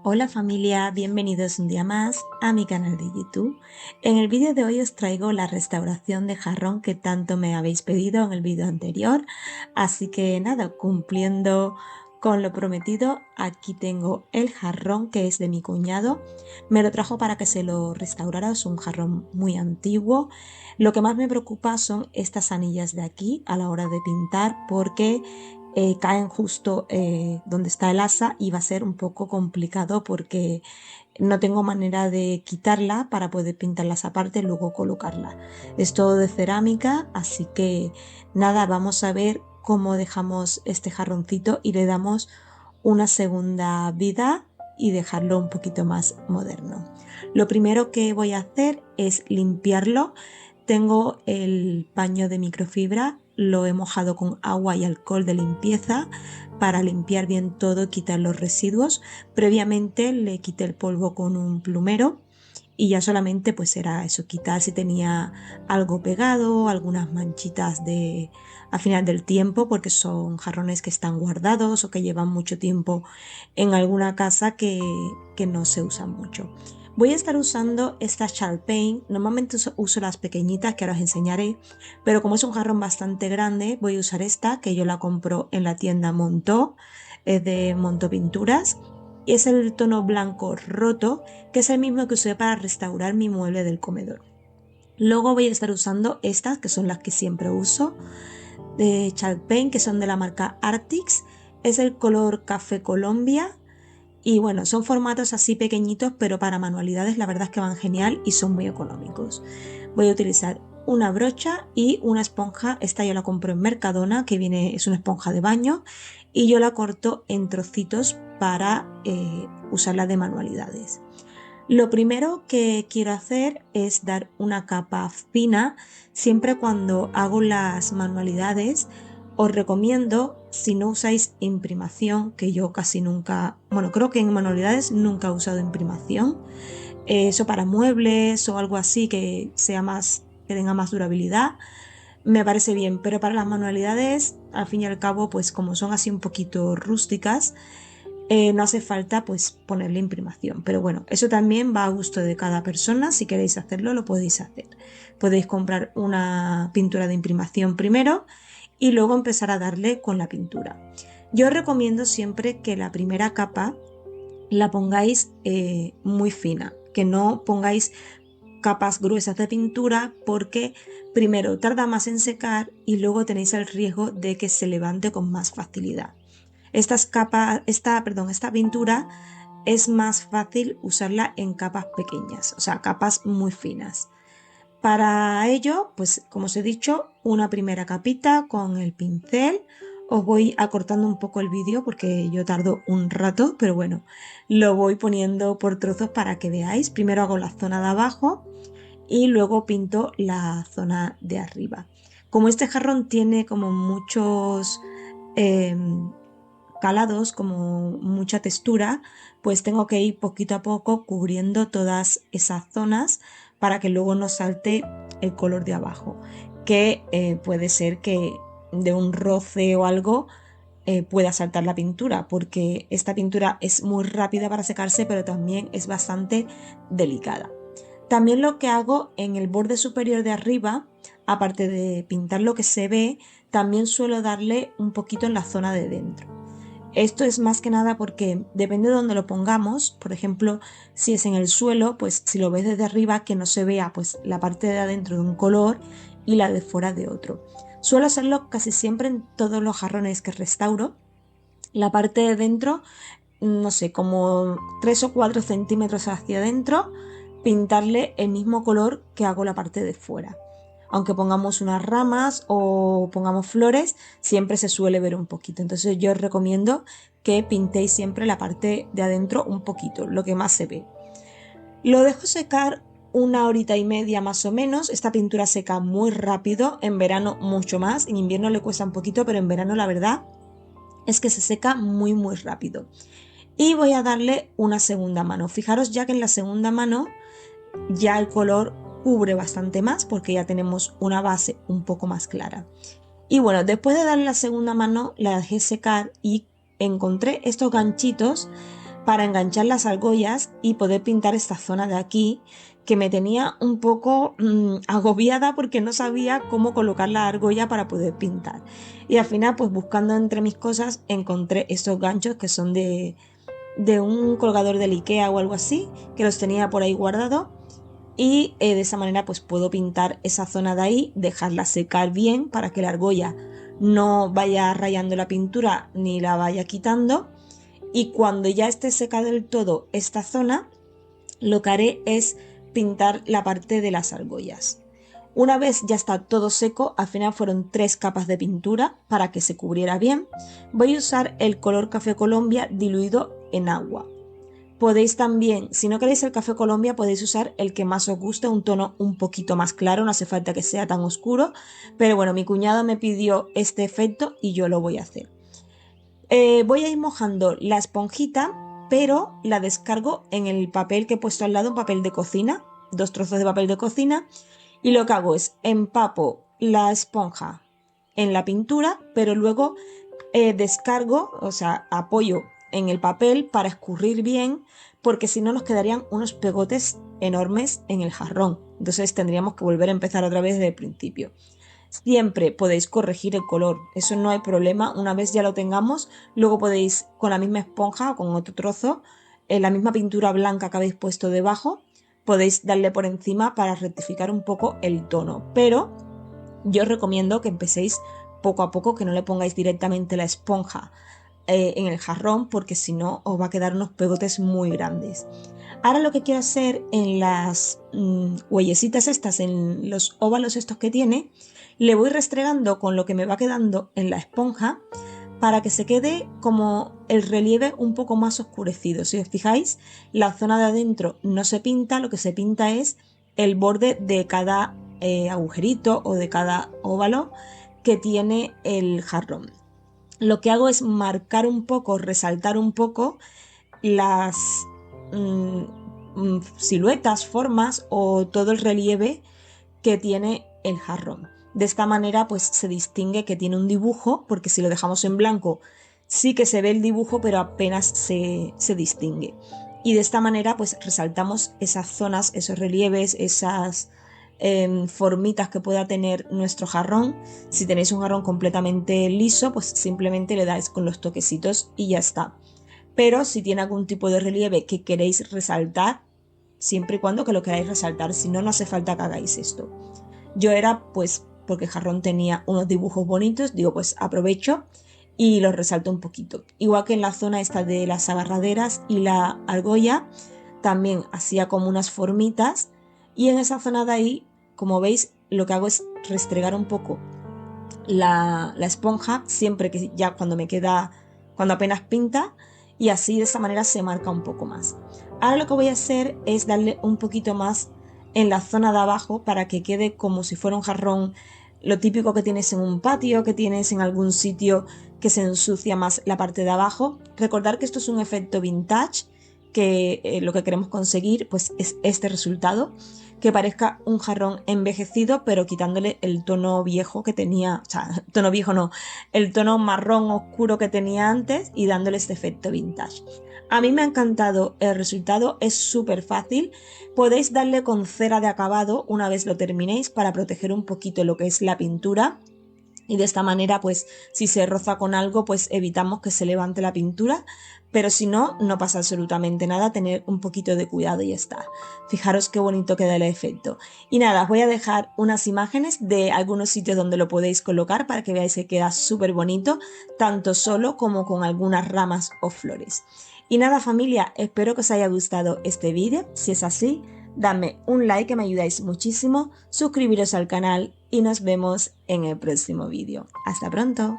Hola familia, bienvenidos un día más a mi canal de YouTube. En el vídeo de hoy os traigo la restauración de jarrón que tanto me habéis pedido en el vídeo anterior. Así que nada, cumpliendo con lo prometido, aquí tengo el jarrón que es de mi cuñado. Me lo trajo para que se lo restaurara, es un jarrón muy antiguo. Lo que más me preocupa son estas anillas de aquí a la hora de pintar porque caen justo donde está el asa y va a ser un poco complicado porque no tengo manera de quitarla para poder pintarlas aparte y luego colocarla. Es todo de cerámica, así que nada, vamos a ver cómo dejamos este jarroncito y le damos una segunda vida y dejarlo un poquito más moderno. Lo primero que voy a hacer es limpiarlo. Tengo el paño de microfibra, lo he mojado con agua y alcohol de limpieza para limpiar bien todo y quitar los residuos. Previamente le quité el polvo con un plumero y ya solamente pues era eso, quitar si tenía algo pegado, algunas manchitas de al final del tiempo, porque son jarrones que están guardados o que llevan mucho tiempo en alguna casa que no se usan mucho. Voy a estar usando esta Sharpain, normalmente uso las pequeñitas que ahora os enseñaré, pero como es un jarrón bastante grande, voy a usar esta que yo la compro en la tienda Monto, es de Monto Pinturas, y es el tono blanco roto, que es el mismo que usé para restaurar mi mueble del comedor. Luego voy a estar usando estas, que son las que siempre uso, de Chalk Paint, que son de la marca Arctics. Es el color Café Colombia. Y bueno, son formatos así pequeñitos, pero para manualidades la verdad es que van genial y son muy económicos. Voy a utilizar una brocha y una esponja. Esta yo la compro en Mercadona, que viene, es una esponja de baño, y yo la corto en trocitos para usarla de manualidades. Lo primero que quiero hacer es dar una capa fina. Siempre cuando hago las manualidades, os recomiendo, si no usáis imprimación, que yo casi nunca, bueno, creo que en manualidades nunca he usado imprimación, eso para muebles o algo así que sea más, que tenga más durabilidad, me parece bien, pero para las manualidades, al fin y al cabo, pues como son así un poquito rústicas, no hace falta pues ponerle imprimación, pero bueno, eso también va a gusto de cada persona. Si queréis hacerlo, lo podéis hacer. Podéis comprar una pintura de imprimación primero y luego empezar a darle con la pintura. Yo os recomiendo siempre que la primera capa la pongáis muy fina, que no pongáis capas gruesas de pintura porque primero tarda más en secar y luego tenéis el riesgo de que se levante con más facilidad. Esta pintura es más fácil usarla en capas pequeñas, o sea, capas muy finas. Para ello, pues como os he dicho, una primera capita con el pincel. Os voy acortando un poco el vídeo porque yo tardo un rato, pero bueno, lo voy poniendo por trozos para que veáis. Primero hago la zona de abajo y luego pinto la zona de arriba. Como este jarrón tiene como muchos calados, como mucha textura, pues tengo que ir poquito a poco cubriendo todas esas zonas para que luego no salte el color de abajo, que puede ser que de un roce o algo pueda saltar la pintura, porque esta pintura es muy rápida para secarse, pero también es bastante delicada. También lo que hago en el borde superior de arriba, aparte de pintar lo que se ve, también suelo darle un poquito en la zona de dentro. Esto es más que nada porque depende de dónde lo pongamos. Por ejemplo, si es en el suelo, pues si lo ves desde arriba, que no se vea pues la parte de adentro de un color y la de fuera de otro. Suelo hacerlo casi siempre en todos los jarrones que restauro. La parte de dentro, no sé, como 3 o 4 centímetros hacia adentro, pintarle el mismo color que hago la parte de fuera. Aunque pongamos unas ramas o pongamos flores, siempre se suele ver un poquito. Entonces yo os recomiendo que pintéis siempre la parte de adentro un poquito, lo que más se ve. Lo dejo secar una horita y media más o menos. Esta pintura seca muy rápido, en verano mucho más, en invierno le cuesta un poquito, pero en verano la verdad es que se seca muy rápido. Y voy a darle una segunda mano. Fijaros ya que en la segunda mano ya el color cubre bastante más porque ya tenemos una base un poco más clara. Y bueno, después de darle la segunda mano la dejé secar y encontré estos ganchitos para enganchar las argollas y poder pintar esta zona de aquí, que me tenía un poco agobiada porque no sabía cómo colocar la argolla para poder pintar. Y al final, pues buscando entre mis cosas, encontré estos ganchos que son de un colgador del IKEA o algo así, que los tenía por ahí guardado. Y de esa manera pues puedo pintar esa zona de ahí, dejarla secar bien para que la argolla no vaya rayando la pintura ni la vaya quitando. Y cuando ya esté seca del todo esta zona, lo que haré es pintar la parte de las argollas. Una vez ya está todo seco, al final fueron 3 capas de pintura para que se cubriera bien. Voy a usar el color Café Colombia diluido en agua. Podéis también, si no queréis el Café Colombia, podéis usar el que más os guste, un tono un poquito más claro, no hace falta que sea tan oscuro, pero bueno, mi cuñado me pidió este efecto y yo lo voy a hacer. Voy a ir mojando la esponjita, pero la descargo en el papel que he puesto al lado, un papel de cocina, 2 trozos de papel de cocina, y lo que hago es empapo la esponja en la pintura, pero luego descargo, o sea, apoyo en el papel para escurrir bien, porque si no nos quedarían unos pegotes enormes en el jarrón. Entonces tendríamos que volver a empezar otra vez desde el principio. Siempre podéis corregir el color, eso no hay problema. Una vez ya lo tengamos, luego podéis con la misma esponja o con otro trozo, la misma pintura blanca que habéis puesto debajo, podéis darle por encima para rectificar un poco el tono. Pero yo os recomiendo que empecéis poco a poco, que no le pongáis directamente la esponja en el jarrón, porque si no os va a quedar unos pegotes muy grandes. Ahora lo que quiero hacer en las huellecitas estas, en los óvalos estos que tiene, le voy restregando con lo que me va quedando en la esponja para que se quede como el relieve un poco más oscurecido. Si os fijáis, la zona de adentro no se pinta, lo que se pinta es el borde de cada agujerito o de cada óvalo que tiene el jarrón. Lo que hago es marcar un poco, resaltar un poco las siluetas, formas o todo el relieve que tiene el jarrón. De esta manera pues se distingue que tiene un dibujo, porque si lo dejamos en blanco sí que se ve el dibujo, pero apenas se distingue. Y de esta manera pues resaltamos esas zonas, esos relieves, esas formitas que pueda tener nuestro jarrón. Si tenéis un jarrón completamente liso, pues simplemente le dais con los toquecitos y ya está. Pero si tiene algún tipo de relieve que queréis resaltar, siempre y cuando que lo queráis resaltar, si no, no hace falta que hagáis esto. Yo era pues porque el jarrón tenía unos dibujos bonitos, digo pues aprovecho y los resalto un poquito. Igual que en la zona esta de las agarraderas y la argolla, también hacía como unas formitas, y en esa zona de ahí, como veis, lo que hago es restregar un poco la esponja siempre que ya cuando me queda, cuando apenas pinta, y así de esa manera se marca un poco más. Ahora lo que voy a hacer es darle un poquito más en la zona de abajo para que quede como si fuera un jarrón, lo típico que tienes en un patio, que tienes en algún sitio que se ensucia más la parte de abajo. Recordar que esto es un efecto vintage, que lo que queremos conseguir pues es este resultado, que parezca un jarrón envejecido, pero quitándole el tono viejo que tenía, o sea, tono viejo no, el tono marrón oscuro que tenía antes y dándole este efecto vintage. A mí me ha encantado el resultado, es súper fácil. Podéis darle con cera de acabado una vez lo terminéis para proteger un poquito lo que es la pintura. Y de esta manera, pues si se roza con algo, pues evitamos que se levante la pintura, pero si no, no pasa absolutamente nada, tener un poquito de cuidado y ya está. Fijaros qué bonito queda el efecto. Y nada, os voy a dejar unas imágenes de algunos sitios donde lo podéis colocar para que veáis que queda súper bonito, tanto solo como con algunas ramas o flores. Y nada familia, espero que os haya gustado este vídeo. Si es así, dadme un like que me ayudáis muchísimo, suscribiros al canal y nos vemos en el próximo vídeo. ¡Hasta pronto!